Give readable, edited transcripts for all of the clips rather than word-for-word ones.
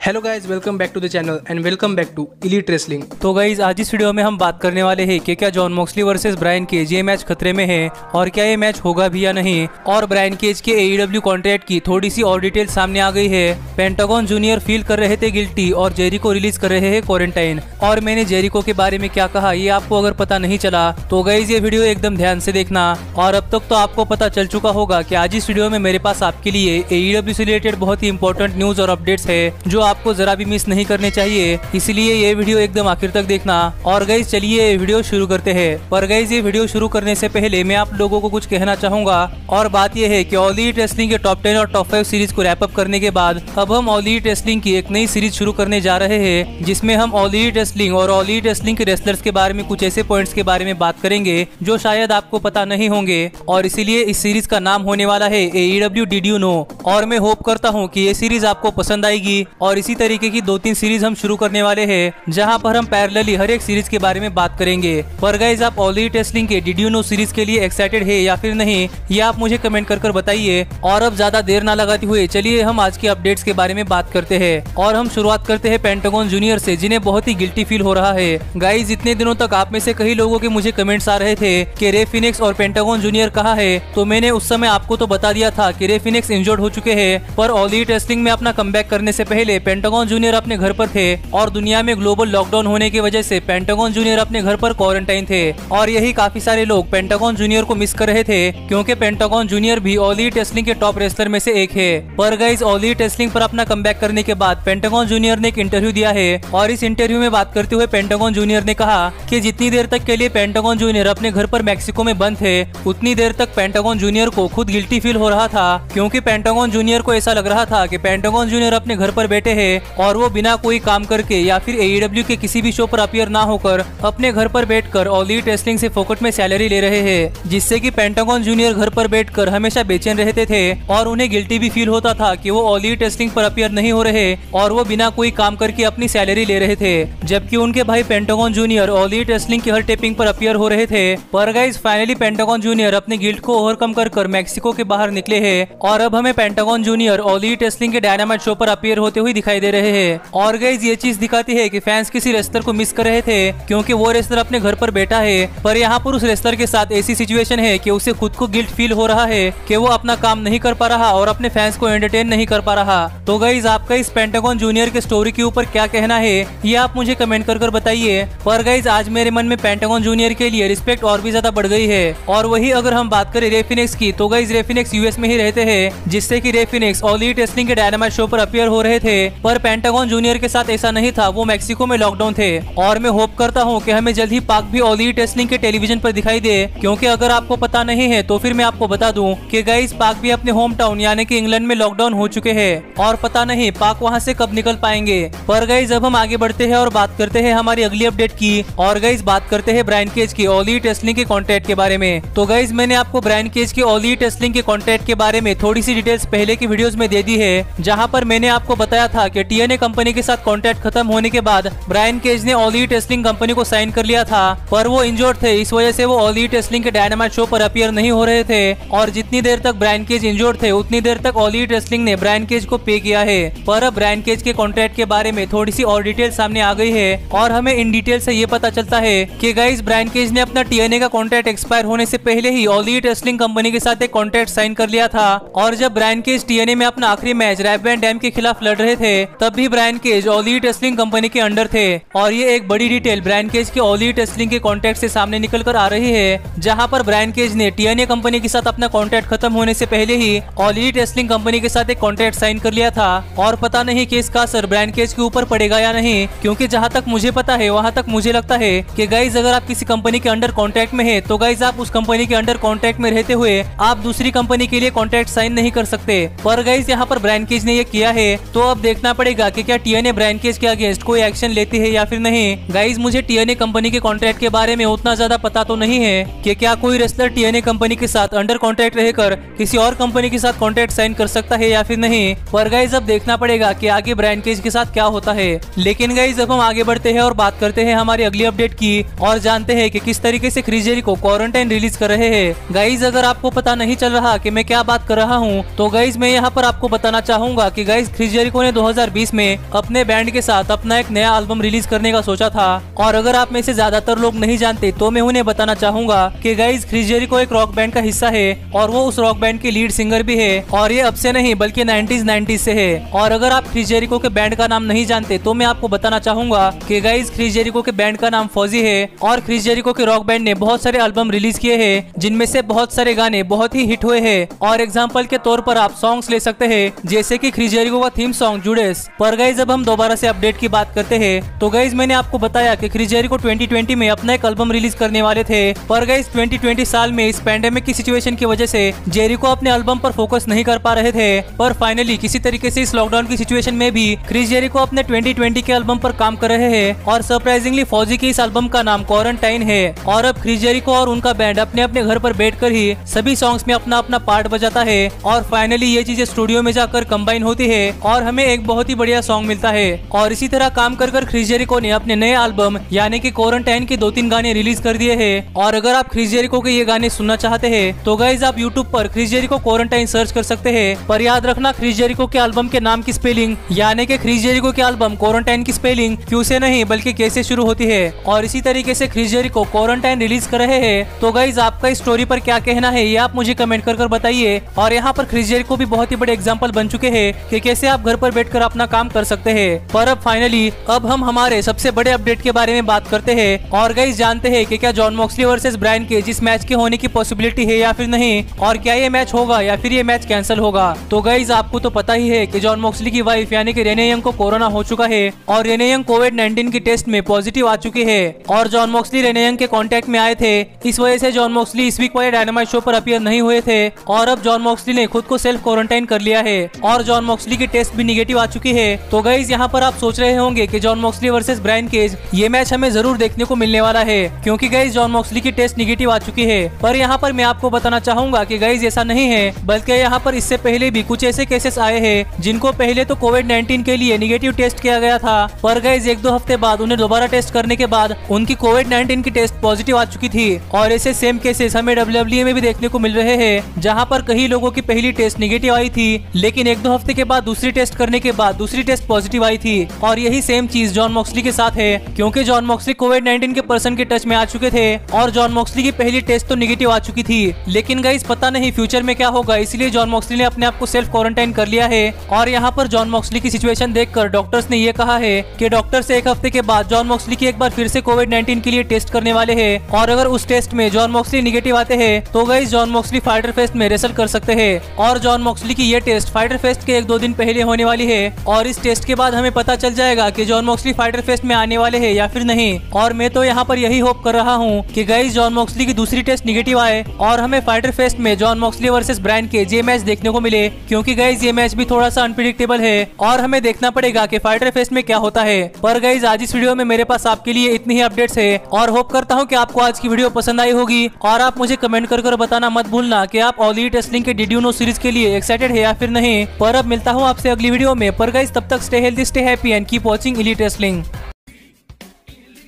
Hello guys, welcome back to the channel and welcome back to elite wrestling. तो guys आज इस video में हम बात करने वाले हैं कि क्या John Moxley versus Bryan Cage ये मैच खतरे में है और क्या ये मैच होगा भी या नहीं, और ब्रायन केज के AEW कॉन्ट्रैक्ट की थोड़ी सी और डिटेल सामने आ गई है। पेंटागन जूनियर फील कर रहे थे गिल्टी और जेरिको रिलीज कर रहे हैं क्वारंटाइन, और मैंने जेरिको के बारे में क्या कहा ये आपको अगर पता नहीं चला तो गाइज ये वीडियो एकदम ध्यान से देखना। और अब तक तो आपको पता चल चुका होगा कि आज इस वीडियो में मेरे पास आपके लिए AEW से रिलेटेड बहुत ही इंपॉर्टेंट न्यूज और अपडेट्स है जो आपको जरा भी मिस नहीं करने चाहिए, इसलिए ये वीडियो एकदम आखिर तक देखना। और गाइज चलिए वीडियो शुरू करते हैं। पर गाइज ये वीडियो शुरू करने से पहले मैं आप लोगों को कुछ कहना चाहूंगा, और बात यह है कि ऑल एलीट रेसलिंग के टॉप 10 और टॉप 5 सीरीज को रैप अप करने के बाद अब हम ऑल एलीट रेसलिंग की एक नई सीरीज शुरू करने जा रहे हैं, जिसमें हम ऑल एलीट रेसलिंग और ऑल एलीट रेसलिंग के रेसलर्स के बारे में कुछ ऐसे पॉइंट्स के बारे में बात करेंगे जो शायद आपको पता नहीं होंगे, और इसीलिए इस सीरीज का नाम होने वाला है AEW Did You Know। और मैं होप करता हूँ कि ये सीरीज आपको पसंद आएगी, और इसी तरीके की 2-3 सीरीज हम शुरू करने वाले हैं जहां पर हम पैरेलली हर एक सीरीज के बारे में बात करेंगे। पर गाइज आप ऑल एलीट रेसलिंग के डिड यू नो सीरीज के लिए एक्साइटेड है या फिर नहीं, ये आप मुझे कमेंट कर बताइए। और अब ज्यादा देर ना लगाते हुए चलिए हम आज के अपडेट्स के बारे में बात करते हैं, और हम शुरुआत करते हैं पेंटागन जूनियर से, जिन्हें बहुत ही गिल्टी फील हो रहा है। गाइज इतने दिनों तक आप में से कई लोगों के मुझे कमेंट्स आ रहे थे कि रे फिनिक्स और पेंटागन जूनियर कहाँ है, तो मैंने उस समय आपको तो बता दिया था कि रे फिनिक्स इंजर्ड हो चुके हैं, पर ऑल एलीट रेसलिंग में अपना कमबैक करने से पहले पेंटागन जूनियर अपने घर पर थे, और दुनिया में ग्लोबल लॉकडाउन होने की वजह से पेंटागन जूनियर अपने घर पर क्वारंटाइन थे। और यही काफी सारे लोग पेंटागन जूनियर को मिस कर रहे थे, क्योंकि पेंटागन जूनियर भी ऑल एलीट रेसलिंग के टॉप रेसलर में से एक है। पर गाइज ऑल एलीट रेसलिंग पर अपना कमबैक करने के बाद पेंटागन जूनियर ने एक इंटरव्यू दिया है, और इस इंटरव्यू में बात करते हुए पेंटागन जूनियर ने कहा कि जितनी देर तक के लिए पेंटागन जूनियर अपने घर पर मैक्सिको में बंद थे, उतनी देर तक पेंटागन जूनियर को खुद गिल्टी फील हो रहा था, क्योंकि पेंटागन जूनियर को ऐसा लग रहा था कि पेंटागन जूनियर अपने घर पर बैठे हैं और वो बिना कोई काम करके या फिर AEW के किसी भी शो पर अपीयर ना होकर अपने घर पर बैठकर ऑल एलीट रेसलिंग से फोकट में सैलरी ले रहे हैं, जिससे कि पेंटागन जूनियर घर पर बैठकर हमेशा बेचैन रहते थे और उन्हें गिल्टी भी फील होता था कि वो ऑल एलीट रेसलिंग पर अपीयर नहीं हो रहे और वो बिना कोई काम करके अपनी सैलरी ले रहे थे, जबकि उनके भाई pentagon junior all elite wrestling की हर टेपिंग पर अपीयर हो रहे थे। पर गाइस फाइनली पेंटागन जूनियर अपने गिल्ट को ओवरकम कर मैक्सिको के बाहर निकले हैं, और अब हमें pentagon junior all elite wrestling के डायनामाइट शो पर अपीयर होते हुए दिखाई दे रहे हैं। और गाइस ये चीज दिखाती है कि फैंस किसी रेसलर को मिस कर रहे थे, क्योंकि वो रेसलर अपने घर पर बैठा है, पर यहाँ पर उस रेसलर के साथ ऐसी सिचुएशन है कि उसे खुद को गिल्ट फील हो रहा है कि वो अपना काम नहीं कर पा रहा और अपने फैंस को एंटरटेन नहीं कर पा रहा। तो गाइस आपका इस पेंटागन जूनियर के स्टोरी के ऊपर क्या कहना है ये आप मुझे कमेंट कर बताइए। पर गाइस आज मेरे मन में पेंटागन जूनियर के लिए रिस्पेक्ट और भी ज्यादा बढ़ गई है। और वही अगर हम बात करें रे फिनिक्स की, तो गाइस रे फिनिक्स US में ही रहते हैं, जिससे कि रे फिनिक्स ऑल एलीट रेसलिंग के डायनामाइट शो पर अपीयर हो रहे थे, पर पेंटागन जूनियर के साथ ऐसा नहीं था, वो मैक्सिको में लॉकडाउन थे। और मैं होप करता हूँ कि हमें जल्द ही पाक भी ऑल एलीट रेसलिंग के टेलीविजन पर दिखाई दे, क्योंकि अगर आपको पता नहीं है तो फिर मैं आपको बता दूं कि गाइस पाक भी अपने होम टाउन यानी कि इंग्लैंड में लॉकडाउन हो चुके हैं, और पता नहीं पाक वहां से कब निकल पाएंगे। पर गाइस अब हम आगे बढ़ते हैं और बात करते हैं हमारी अगली अपडेट की, और गाइस बात करते हैं ब्रायन केज की ऑल एलीट रेसलिंग के कॉन्ट्रैक्ट के बारे में। तो गाइस मैंने आपको ब्रायन केज की ऑल एलीट रेसलिंग के कॉन्ट्रैक्ट के बारे में थोड़ी सी डिटेल्स पहले की वीडियोस में दे दी है, जहां पर मैंने आपको बताया था कि TNA कंपनी के साथ कॉन्ट्रैक्ट खत्म होने के बाद ब्रायन केज ने ऑल एलीट रेसलिंग कंपनी को साइन कर लिया था, पर वो इंजर्ड थे, इस वजह से वो ऑल एलीट रेसलिंग के डायनामाइट शो पर अपीयर नहीं हो रहे थे। और जितनी देर तक ब्रायन केज इंजर्ड थे उतनी देर तक ऑल एलीट रेसलिंग ने ब्रायन केज को पे किया है। पर अब ब्रायन केज के कॉन्ट्रैक्ट के बारे में थोड़ी सी और डिटेल सामने आ गई है, और हमें इन डिटेल से ये पता चलता है कि गाइस ब्रायन केज ने अपना TNA का कॉन्ट्रैक्ट एक्सपायर होने से पहले ही ऑल एलीट रेसलिंग कंपनी के साथ एक कॉन्ट्रैक्ट साइन कर लिया था। और जब ब्रायन केज TNA में अपना आखिरी मैच रैप वैन डैम के खिलाफ लड़ रहे थे, तब भी Bryan Cage all elite wrestling company के अंडर थे। और ये एक बड़ी डिटेल ब्रायन केज के ऑल एलीट रेसलिंग के कॉन्ट्रैक्ट से सामने निकल कर आ रही है, जहां पर ब्रायन केज ने TNA कंपनी के साथ अपना कॉन्ट्रैक्ट खत्म होने से पहले ही ऑल एलीट रेसलिंग कंपनी के साथ एक कॉन्ट्रैक्ट साइन कर लिया था। और पता नहीं कि इसका असर ब्रायन केज के ऊपर पड़ेगा या नहीं, क्योंकि जहां तक मुझे पता है वहां तक मुझे लगता है कि गाइज अगर आप किसी कंपनी के अंडर कॉन्ट्रैक्ट में है, तो गाइज आप उस कंपनी के अंडर कॉन्ट्रैक्ट में रहते हुए आप दूसरी कंपनी के लिए कॉन्ट्रैक्ट साइन नहीं कर सकते। पर गाइज यहाँ पर ब्रायन केज ने ये किया है, तो अब देखना पड़ेगा कि क्या TNA ब्रायन केज के अगेंस्ट कोई एक्शन लेती है या फिर नहीं। गाइज मुझे TNA कंपनी के कॉन्ट्रैक्ट के बारे में उतना ज्यादा पता तो नहीं है कि क्या कोई रेसलर TNA कंपनी के साथ अंडर कॉन्ट्रैक्ट रहकर किसी और कंपनी के साथ कॉन्ट्रैक्ट साइन कर सकता है या फिर नहीं। पर गाइज अब देखना पड़ेगा कि आगे ब्रायन केज के साथ क्या होता है। लेकिन गाइज अब हम आगे बढ़ते हैं और बात करते हैं हमारी अगली अपडेट की, और जानते हैं कि किस तरीके से क्रिस जेरिको क्वारंटाइन रिलीज कर रहे हैं। गाइज अगर आपको पता नहीं चल रहा कि मैं क्या बात कर रहा हूँ, तो गाइज मैं यहाँ पर आपको बताना चाहूंगा कि गाइज क्रिस जेरिको ने 2020 में अपने बैंड के साथ अपना एक नया एल्बम रिलीज करने का सोचा था। और अगर आप में से ज्यादातर लोग नहीं जानते तो मैं उन्हें बताना चाहूंगा कि गाइस क्रिस जेरिको एक रॉक बैंड का हिस्सा है और वो उस रॉक बैंड के लीड सिंगर भी है, और ये अब से नहीं बल्कि 90s से है। और अगर आप क्रिस जेरिको के बैंड का नाम नहीं जानते तो मैं आपको बताना चाहूंगा कि गाइस क्रिस जेरिको के बैंड का नाम फौजी है और क्रिस जेरिको के रॉक बैंड ने बहुत सारे एल्बम रिलीज किए हैं जिनमें से बहुत सारे गाने बहुत ही हिट हुए हैं। और एग्जांपल के तौर पर आप सॉन्ग्स ले सकते हैं जैसे कि क्रिस जेरिको का थीम सॉन्ग जुडेस। पर गाइस अब हम दोबारा से अपडेट की बात करते हैं तो गाइस मैंने आपको बताया कि क्रिस जेरिको 2020 में अपना एक एल्बम रिलीज करने वाले थे, पर गाइस 2020 साल में इस पैंडेमिक की सिचुएशन की वजह से जेरिको अपने एल्बम पर फोकस नहीं कर पा रहे थे। पर फाइनली किसी तरीके से इस लॉकडाउन की सिचुएशन में भी क्रिस जेरिको अपने 2020 के एल्बम पर काम कर रहे हैं और सरप्राइजिंगली फौजी के इस एल्बम का नाम क्वारंटाइन है। और अब क्रिस जेरिको और उनका बैंड अपने अपने घर पर बैठकर ही सभी सॉन्ग्स में अपना अपना पार्ट बजाता है और फाइनली ये चीजें स्टूडियो में जाकर कंबाइन होती है और हमें एक बहुत ही बढ़िया सॉन्ग मिलता है। और इसी तरह काम कर क्रिस जेरिको ने अपने नए एल्बम यानी कि क्वारंटाइन के 2-3 गाने रिलीज कर दिए हैं। और अगर आप क्रिस जेरिको के ये गाने सुनना चाहते हैं तो गाइज आप यूट्यूब पर क्रिस जेरिको क्वारंटाइन सर्च कर सकते हैं। पर याद रखना क्रिस जेरिको के एल्बम के नाम की स्पेलिंग यानी कि क्रिस जेरिको के एल्बम क्वारंटाइन की स्पेलिंग क्यू से नहीं बल्कि के से शुरू होती है। और इसी तरीके से क्रिस जेरिको क्वारंटाइन रिलीज कर रहे हैं तो गाइज आपका इस स्टोरी पर क्या कहना है ये आप मुझे कमेंट कर बताइए। और यहाँ पर क्रिस जेरिको भी बहुत ही बड़े एग्जाम्पल बन चुके हैं कि कैसे आप घर पर बैठकर अपना काम कर सकते हैं। पर अब फाइनली अब हम हमारे सबसे बड़े अपडेट के बारे में बात करते हैं और गाइस जानते हैं कि क्या John Moxley versus Bryan Cage इस मैच के होने की पॉसिबिलिटी है या फिर नहीं, और क्या ये मैच होगा या फिर ये मैच कैंसिल होगा। तो गाइस आपको तो पता ही है कि जॉन मॉक्सली की वाइफ यानी कि रेने यंग को कोरोना हो चुका है और रेने यंग कोविड-19 की टेस्ट में पॉजिटिव आ चुकी है और जॉन मॉक्सली रेने यंग के कांटेक्ट में आए थे। इस वजह से जॉन मॉक्सली इस वीक वाले डायनामाइट शो पर अपीयर नहीं हुए थे और अब जॉन मॉक्सली ने खुद को सेल्फ क्वारंटाइन कर लिया है और जॉन मॉक्सली की टेस्ट भी निगेटिव आ चुकी है। तो गाइस यहाँ पर आप सोच रहे होंगे कि John Moxley versus Bryan Cage ये मैच हमें जरूर देखने को मिलने वाला है क्योंकि गाइस जॉन मॉक्सली की टेस्ट निगेटिव आ चुकी है। पर यहाँ पर मैं आपको बताना चाहूंगा कि गाइस ऐसा नहीं है, बल्कि यहाँ पर इससे पहले भी कुछ ऐसे केसेस आए हैं जिनको पहले तो कोविड-19 के लिए निगेटिव टेस्ट किया गया था, पर गाइस 1-2 हफ्ते बाद उन्हें दोबारा टेस्ट करने के बाद उनकी कोविड-19 की टेस्ट पॉजिटिव आ चुकी थी। और ऐसे सेम केसेस हमें WWE में भी देखने को मिल रहे हैं जहाँ पर कई लोगों की पहली टेस्ट निगेटिव आई थी लेकिन 1-2 हफ्ते के बाद दूसरी टेस्ट करने के बाद दूसरी टेस्ट पॉजिटिव आई थी। और यही सेम चीज जॉन मॉक्सली के साथ है क्योंकि जॉन मॉक्सली कोविड-19 के पर्सन के टच में आ चुके थे और जॉन मॉक्सली की पहली टेस्ट तो निगेटिव आ चुकी थी। लेकिन गाइस पता नहीं फ्यूचर में क्या होगा, इसलिए जॉन मॉक्सली ने अपने आप को सेल्फ क्वारंटाइन कर लिया है। और यहाँ पर जॉन मॉक्सली की सिचुएशन देखकर डॉक्टर्स ने ये कहा है कि डॉक्टर्स 1 हफ्ते के बाद जॉन मॉक्सली की एक बार फिर से कोविड-19 के लिए टेस्ट करने वाले हैं और अगर उस टेस्ट में जॉन मॉक्सली निगेटिव आते हैं तो guys John Moxley fighter Fest में रेसल कर सकते हैं। और जॉन मॉक्सली की ये टेस्ट फाइटर फेस्ट के 1-2 दिन पहले होने वाली है और इस टेस्ट के बाद हमें पता चल जाएगा कि जॉन मॉक्सली फाइटर फेस्ट में आने वाले हैं या फिर नहीं। और मैं तो यहाँ पर यही होप कर रहा हूँ कि गाइस जॉन मॉक्सली की दूसरी टेस्ट निगेटिव आए और हमें फाइटर फेस्ट में John Moxley versus Bryan Cage ये मैच देखने को मिले क्योंकि गाइस ये मैच भी थोड़ा सा अनप्रेडिक्टेबल है और हमें देखना पड़ेगा कि फाइटर फेस्ट में क्या होता है। पर गाइस आज इस वीडियो में मेरे पास आपके लिए इतनी ही अपडेट्स है और होप करता हूँ कि आपको आज की वीडियो पसंद आई होगी। और आप मुझे कमेंट कर बताना मत भूलना कि आप ऑल एलीट रेसलिंग के डिड यू नो सीरीज के लिए एक्साइटेड है या फिर नहीं। पर अब मिलता हूँ आपसे अगली वीडियो में। पर गाइस तब तक stay healthy, stay happy and keep watching elite wrestling.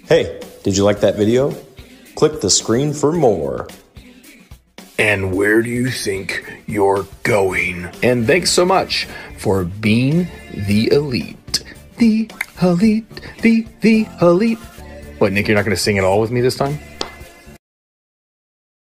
Hey, did you like that video? Click the screen for more. And where do you think you're going? And thanks so much for being the elite. The elite, the elite. What, Nick, you're not going to sing it all with me this time?